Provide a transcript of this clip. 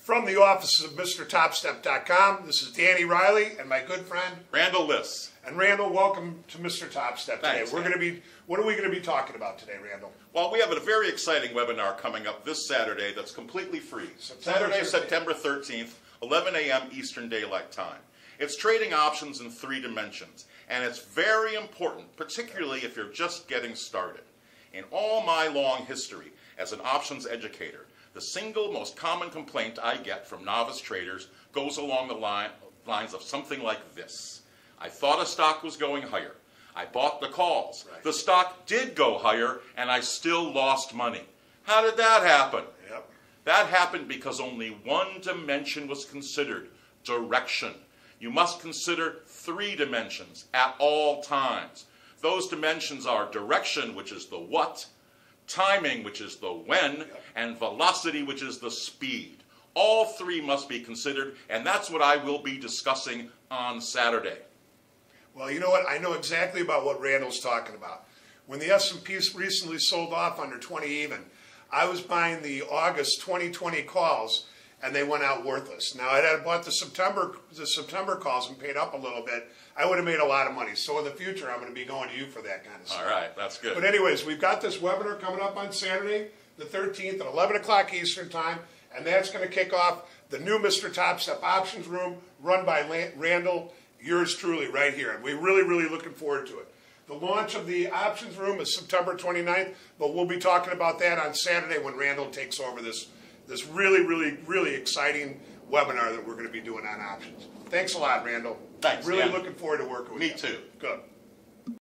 From the offices of MrTopstep.com, this is Danny Riley and my good friend Randall Liss. And Randall, welcome to Mr. Top Step today. Thanks, What are we going to be talking about today, Randall? Well, we have a very exciting webinar coming up this Saturday that's completely free. Saturday, September 13th, 11 a.m. Eastern Daylight Time. It's trading options in 3 dimensions, and it's very important, particularly if you're just getting started. In all my long history as an options educator, the single most common complaint I get from novice traders goes along the lines of something like this. I thought a stock was going higher. I bought the calls. Right. The stock did go higher, and I still lost money. How did that happen? Yep. That happened because only one dimension was considered, direction. You must consider 3 dimensions at all times. Those dimensions are direction, which is the what, timing, which is the when, and velocity, which is the speed. All 3 must be considered, and that's what I will be discussing on Saturday. Well, you know what? I know exactly about what Randall's talking about. When the S&P recently sold off under 20 even, I was buying the August 2020 calls, and they went out worthless. Now, if I had bought the September calls and paid up a little bit, I would have made a lot of money. So in the future, I'm going to be going to you for that kind of stuff. All right, that's good. But anyways, we've got this webinar coming up on Saturday, the 13th at 11 o'clock Eastern Time, and that's going to kick off the new Mr. Top Step Options Room run by Randall, yours truly, right here. And we're really, really looking forward to it. The launch of the Options Room is September 29th, but we'll be talking about that on Saturday when Randall takes over this really, really, really exciting webinar that we're going to be doing on options. Thanks a lot, Randall. Thanks. Really looking forward to working with you. Me too. Good.